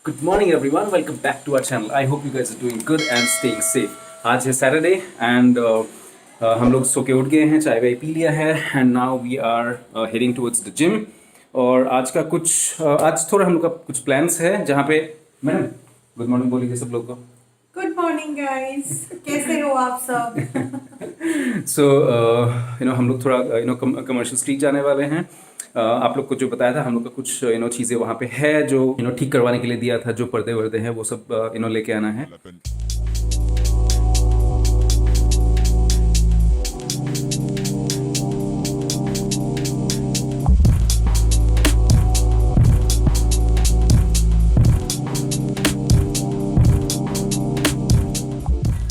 Good morning everyone, welcome back to our channel. I hope you guys are doing good and staying safe. आज है Saturday and हम लोग सो के उठ गए हैं, चाय वाय पी लिया है and now we are heading towards the gym. और आज का आज थोड़ा हम लोग का कुछ प्लान्स है जहाँ पे मैडम गुड मॉर्निंग बोलिए सब लोग को। गुड मॉर्निंग गाइस, कैसे हो आप सब? सो हम लोग थोड़ा कमर्शियल स्ट्रीट जाने वाले हैं। आप लोग को जो बताया था हम लोग का कुछ चीज़ें वहाँ पे है जो ठीक करवाने के लिए दिया था, जो पर्दे वर्दे हैं वो सब लेके आना है।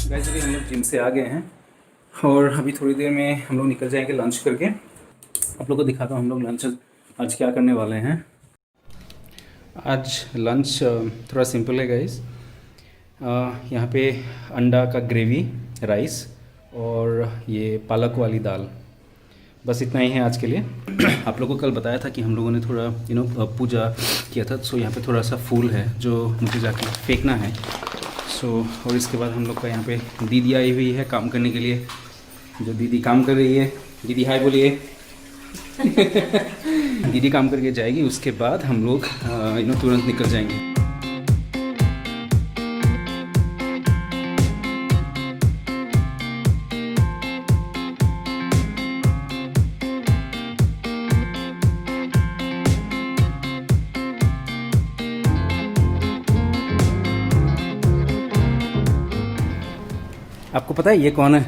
गाइस अभी हम लोग जिम से आ गए हैं और अभी थोड़ी देर में हम लोग निकल जाएंगे लंच करके। आप लोग को दिखाता हूँ हम लोग लंच आज क्या करने वाले हैं। आज लंच थोड़ा सिंपल है गाइस। यहाँ पे अंडा का ग्रेवी, राइस और ये पालक वाली दाल, बस इतना ही है आज के लिए। आप लोगों को कल बताया था कि हम लोगों ने थोड़ा पूजा किया था, सो यहाँ पे थोड़ा सा फूल है जो मुझे जाके फेंकना है। और इसके बाद हम लोग का यहाँ पे दीदी आई हुई है काम करने के लिए। जो दीदी काम कर रही है, दीदी हाय बोलिए। दीदी काम करके जाएगी, उसके बाद हम लोग तुरंत निकल जाएंगे। आपको पता है ये कौन है?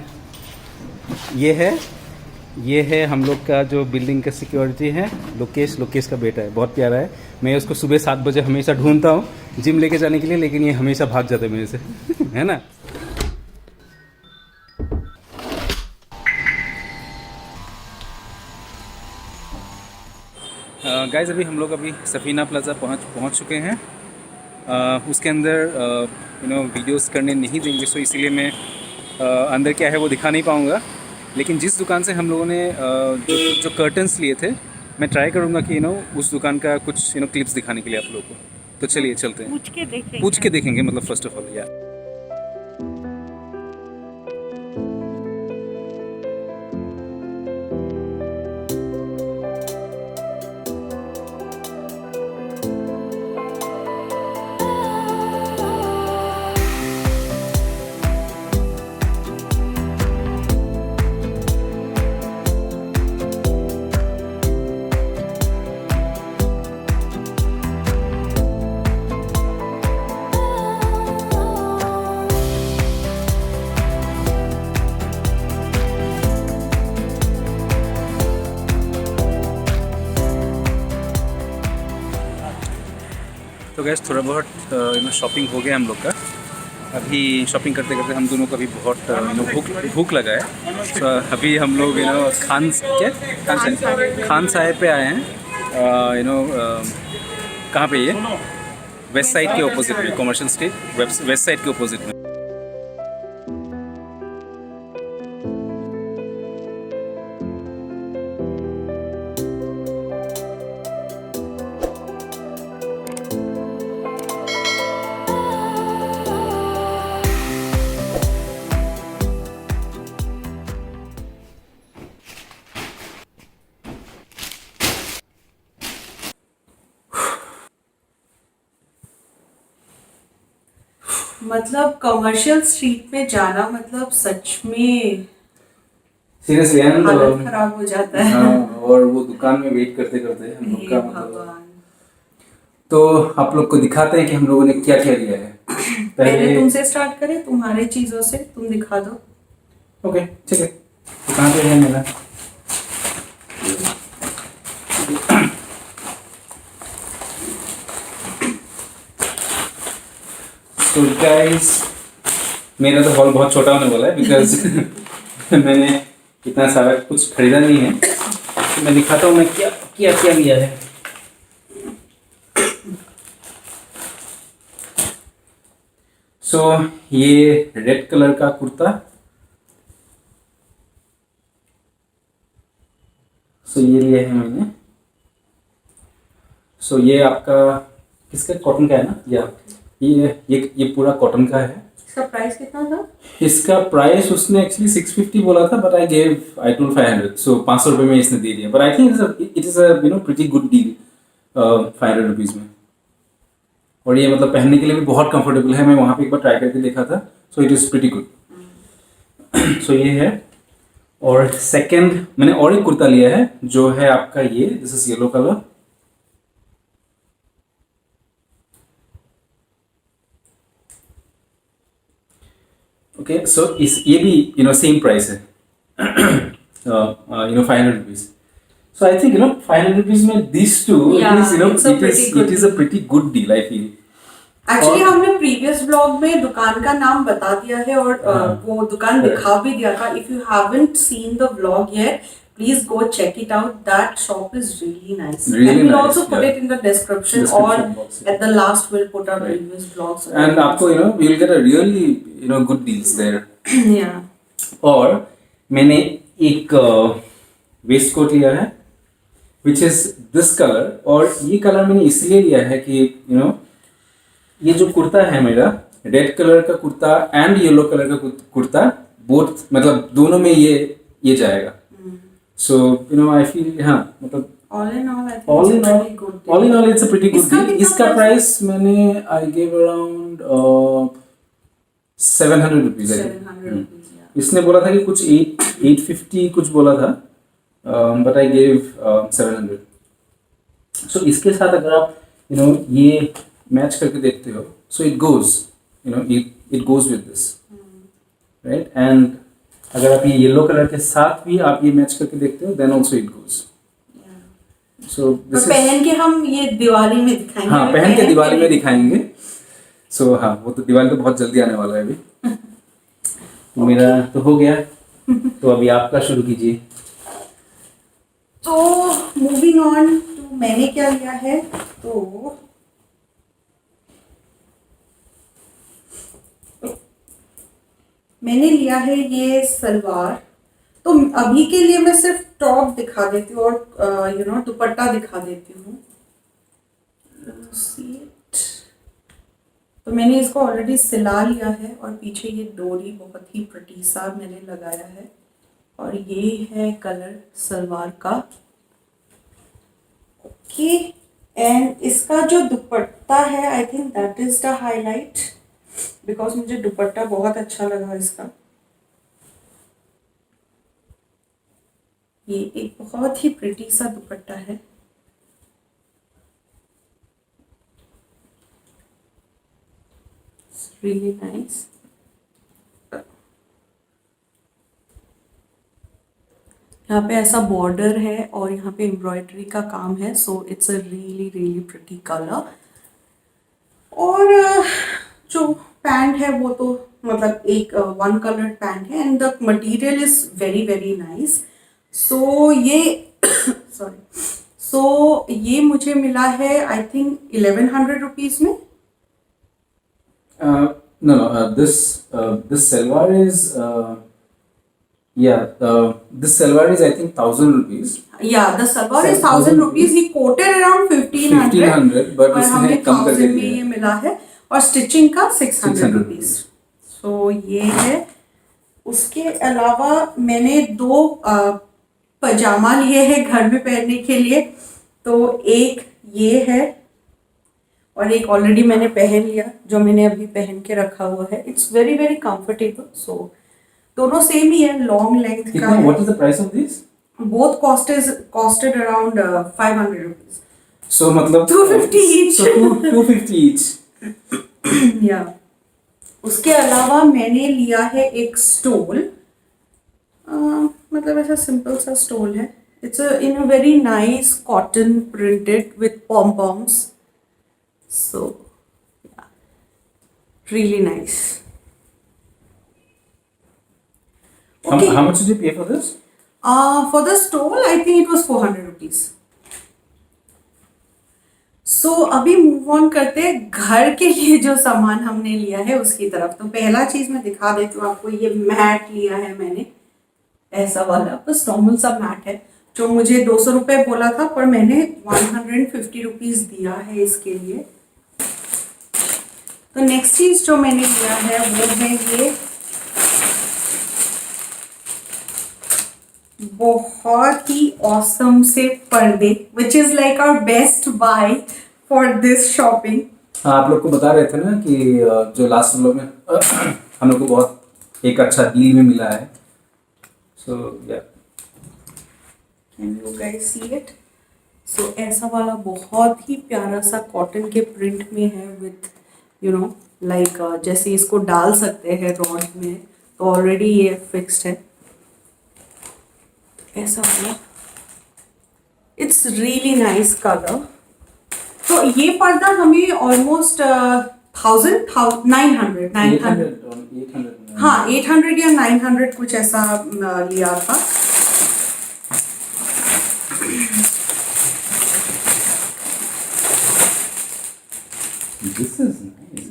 ये है हम लोग का जो बिल्डिंग का सिक्योरिटी है, लोकेश का बेटा है। बहुत प्यारा है। मैं उसको सुबह 7 बजे हमेशा ढूंढता हूँ जिम लेके जाने के लिए, लेकिन ये हमेशा भाग जाता है मेरे से। है ना? गाइस अभी हम लोग सफ़ीना प्लाजा पहुँच चुके हैं। उसके अंदर वीडियोस करने नहीं देंगे, सो इसीलिए मैं अंदर क्या है वो दिखा नहीं पाऊँगा। लेकिन जिस दुकान से हम लोगों ने जो कर्टन्स लिए थे, मैं ट्राई करूँगा कि उस दुकान का कुछ क्लिप्स दिखाने के लिए आप लोगों को। तो चलिए चलते हैं, पूछ के देखेंगे मतलब फर्स्ट ऑफ ऑल यार। तो गैस थोड़ा बहुत शॉपिंग हो गया हम लोग का। अभी शॉपिंग करते करते हम दोनों का भी बहुत भूख लगा है। तो अभी हम लोग खान साहिब पे आए हैं। कहाँ पे? ये वेस्ट साइड के ऑपोजिट में, कमर्शियल स्ट्रीट वेस्ट साइड के ऑपोजिट में। मतलब कमर्शियल स्ट्रीट में जाना मतलब सच में सीरियसली हालत खराब हो जाता है। और वो दुकान में वेट करते करते हम लोग का भगवान। तो आप लोग को दिखाते हैं कि हम लोगों ने क्या क्या लिया है। पहले तुमसे स्टार्ट करें, तुम्हारे चीजों से तुम दिखा दो। ओके ठीक है। तो कहाँ पे है मेरा? तो गाइस मेरा तो हॉल बहुत छोटा होने वाला है बिकॉज मैंने इतना सारा कुछ खरीदा नहीं है। तो मैं दिखाता हूँ मैं क्या क्या क्या लिया है। ये रेड कलर का कुर्ता, ये लिया है मैंने। ये आपका इसका कॉटन का है ना, या ये पूरा कॉटन का है। इसका प्राइस कितना था? इसका प्राइस उसने एक्चुअली 650 बोला था, बट आई टोल्ड 500, सो 500 रुपये में इसने दे दिया। But I think it is a pretty good deal 500 rupees में। और ये मतलब पहनने के लिए भी बहुत कंफर्टेबल है। मैं वहाँ पे एक बार ट्राई करके देखा था, so it is pretty good. So ये है। और सेकंड मैंने और एक कुर्ता लिया है जो है आपका ये, this is yellow colour. Okay, so इस ये भी सेम प्राइस है 500 rupees. So I think 500 rupees में this too it is a pretty good deal I feel. Actually हमने प्रीवियस ब्लॉग में दुकान का नाम बता दिया है और वो दुकान दिखा भी दिया था। If you haven't seen the vlog yet, please go check it out. That shop is really nice. Really and we'll nice, also put yeah. it in the description or box, at the last we'll put our previous vlogs. And आपको you'll get a really good deals there. Yeah. और मैंने एक waste coat लिया है which is this color। और ये colour मैंने इसलिए लिया है कि ये जो कुर्ता है मेरा, रेड कलर का कुर्ता एंड येलो कलर का कुर्ता, बोथ मतलब दोनों में ये जाएगा। सो आई फील हाँ मतलब all in all I think it's a pretty good deal. All in all it's a pretty good deal। कितना इसका प्राइस मैंने आई गेव अराउंड 700 रुपीज है। 700 rupees, yeah. इसने बोला था कि कुछ 850 कुछ बोला था, बट आई गेव 700। सो इसके साथ अगर आप ये मैच करके देखते हो, so it goes it goes with this, right. And अगर आप ये येलो कलर के साथ भी आप ये मैच करके देखते हो, देन ऑल्सो इट गोज। सो पहन के हम ये दिवाली में दिखाएंगे। हाँ, पहन के दिवाली में दिखाएंगे। सो हाँ, वो तो दिवाली तो बहुत जल्दी आने वाला है अभी। तो मेरा तो हो गया, तो अभी आपका शुरू कीजिए। तो मूविंग ऑन टू मैंने क्या लिया है, तो मैंने लिया है ये सलवार। तो अभी के लिए मैं सिर्फ टॉप दिखा देती हूँ और दुपट्टा दिखा देती हूँ। तो मैंने इसको ऑलरेडी सिला लिया है और पीछे ये डोरी बहुत ही प्रिटी सा मैंने लगाया है, और ये है कलर सलवार का। ओके, एंड इसका जो दुपट्टा है I think that is the highlight, because मुझे दुपट्टा बहुत अच्छा लगा इसका। ये एक बहुत ही प्रिटी सा दुपट्टा है। Really nice. यहाँ पे ऐसा बॉर्डर है और यहाँ पे एम्ब्रॉयडरी का काम है, so it's a really really pretty colour. और जो पैंट है वो तो मतलब एक वन कलर पैंट है and the material is very very nice. So ये ये मुझे मिला है आई थिंक 1100 रुपीज में। This salwar is this salwar is I think 1000 rupees। Yeah, the salwar is 1000 rupees. He quoted around 1500, but हमें कम कर 1000 में ये मिला है, और स्टिचिंग का 600 रुपीज। सो ये है। उसके अलावा मैंने 2 पजामा लिए हैं घर में पहनने के लिए। तो एक ये है और एक ऑलरेडी मैंने पहन लिया, जो मैंने अभी पहन के रखा हुआ है। It's very very comfortable. So दोनों सेम ही है, लॉन्ग लेंथ का है। What is the price of this? Both costed around 500 rupees. So मतलब 250 each. So 250 each। या उसके अलावा मैंने लिया है एक स्टोल, मतलब ऐसा सिंपल सा स्टोल है। It's in a very nice cotton printed with pom poms. So really nice. Okay. How much did you pay for this? For the stole, I think it was 400 rupees. So अभी move on करते हैं घर के लिए जो सामान हमने लिया है उसकी तरफ। तो पहला चीज मैं दिखा देती हूँ आपको। ये मैट लिया है मैंने, ऐसा वाला बस नॉर्मल सा मैट है, जो मुझे 200 रुपये बोला था, पर मैंने 150 रुपीज दिया है इसके लिए। तो नेक्स्ट चीज जो मैंने लिया है वो है ये बहुत ही ऑसम से पर्दे, which is like our best buy for this shopping. हाँ, आप लोग को बता रहे थे ना कि जो लास्ट व्लॉग में हम लोग को बहुत एक अच्छा डील में मिला है। So yeah can you guys see it? So ऐसा वाला बहुत ही प्यारा सा कॉटन के प्रिंट में है विथ यू नो लाइक जैसे इसको डाल सकते हैं रॉड में, तो ऑलरेडी ये फिक्स्ड है ऐसा वाला। It's really nice colour. तो ये पर्दा हमें ऑलमोस्ट 900 हाँ 800 या 900 कुछ ऐसा लिया था।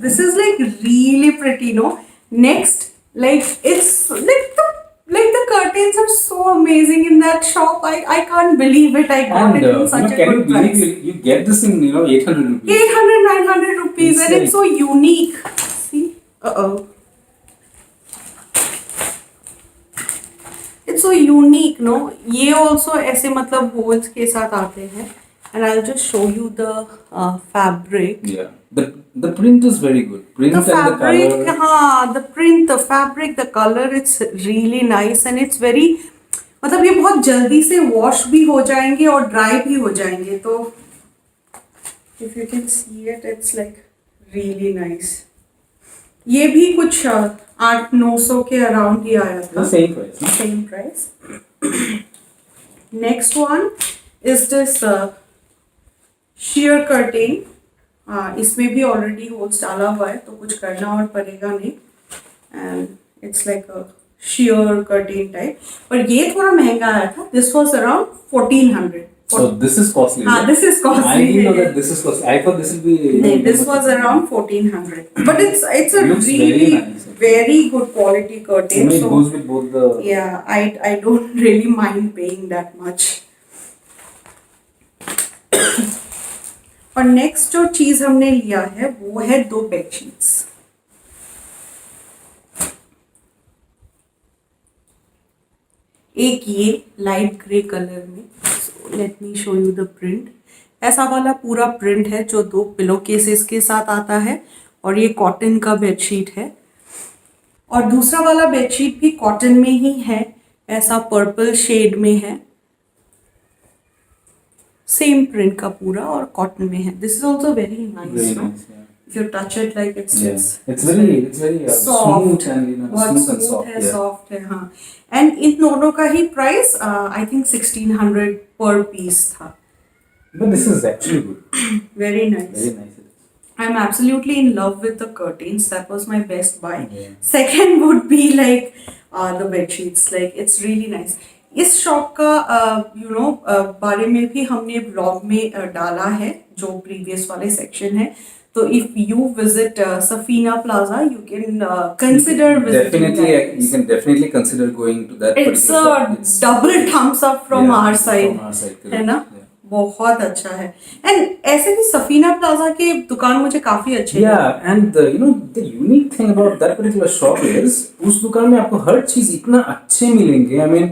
This is like really pretty, no? Next, like it's like the curtains are so amazing in that shop. I can't believe it. I got it in such a can you good believe price. you get this in 800 rupees? 800, 900 rupees, and it's so unique. See? It's so unique, no? ये also ऐसे मतलब holes के साथ आते हैं. And I'll just show you the fabric. Yeah, the print is very good. Print The and fabric, the color. हाँ, the print, the fabric, the color, it's really nice and it's very मतलब ये बहुत जल्दी से wash भी हो जाएंगे और ड्राई भी हो जाएंगे। तो if you can see it, it's like really nice. ये भी कुछ 800-900 के अराउंड ही आया था। The same price. No? Same price. Next one is this sheer curtain. इसमें भी ऑलरेडी होल्स डाला हुआ है तो कुछ करना और पड़ेगा नहीं। And it's like a sheer curtain type, पर ये थोड़ा महंगा आया था। This was around 1400. So this is costly. हाँ, this is costly. I didn't know that this is costly. I thought this would be. नहीं, this was around 1400. But it's a Looks really very nice. very good quality curtain. It So goes with both the. yeah, I don't really mind paying that much. और next जो चीज हमने लिया है वो है 2 bedsheets. एक ये लाइट ग्रे कलर में, so let me show you the print. ऐसा वाला पूरा प्रिंट है जो 2 पिलो केसेस के साथ आता है और ये कॉटन का बेडशीट है। और दूसरा वाला बेडशीट भी कॉटन में ही है, ऐसा पर्पल शेड में है, सेम प्रिंट का पूरा और कॉटन में है। This is also very nice. If you touch it, like it's very soft smooth and बहुत smooth and smooth soft. है, Yeah. सॉफ्ट है। हाँ, एंड इन दोनों का ही प्राइस आई थिंक 1600 पर पीस था। But this is actually good. Very nice. Very nice. I'm absolutely in love with the curtains. That was my best buy. Yeah. Second would be like the bed sheets. Like it's really nice. इस shop का बारे में भी हमने blog में डाला है जो प्रीवियस वाले सेक्शन है। तो if you visit Safina plaza you can consider visiting that. You can definitely consider going to that It's particular a shop. double thumbs up from Yeah, our side. From our side, correct. है ना? Yeah. बहुत अच्छा है। And ऐसे भी Safina plaza के दुकान मुझे काफी अच्छे Yeah, and the unique thing about that particular shop is उस दुकान में आपको हर चीज इतना अच्छे मिलेंगे। I mean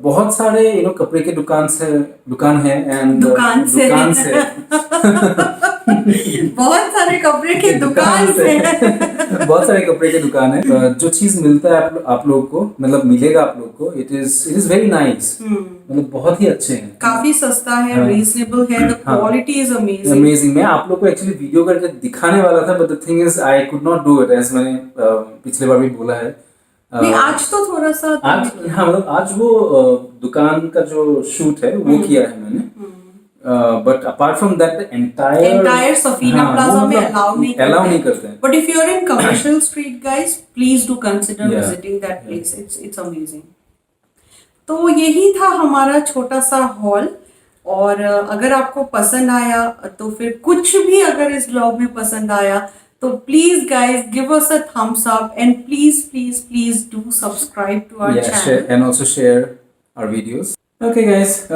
बहुत सारे कपड़े के दुकान है एंड दुकान से बहुत सारे कपड़े के दुकान से बहुत सारे कपड़े के दुकान है। जो चीज मिलता है आप लोग को, मतलब मिलेगा आप लोग को, इट इज वेरी नाइस। मतलब बहुत ही अच्छे हैं, काफी सस्ता है, रीजनेबल है, द क्वालिटी इज अमेजिंग। मैं आप लोग को एक्चुअली वीडियो करके दिखाने वाला था, but the thing is I could not do it, as मैंने पिछले बार भी बोला है। आज तो थोड़ा सा मतलब आज वो दुकान का जो शूट है वो किया है मैंने, but apart from that entire Safina plaza में अलाउ नहीं करते हैं। But if you are in Commercial Street guys please do consider visiting that place. It's amazing. तो यही था हमारा छोटा सा हॉल। और अगर आपको पसंद आया तो फिर कुछ भी अगर इस ब्लॉग में पसंद आया तो please guys give us a thumbs up and please do subscribe to our channel and also share our videos. Okay guys,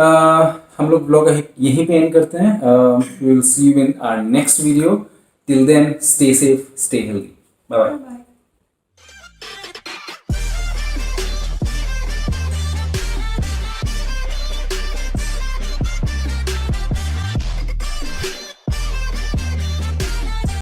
हम लोग ब्लॉग यहीं पे एंड करते हैं। We will see you in our next video. Till then stay safe, stay healthy, bye bye. Bye.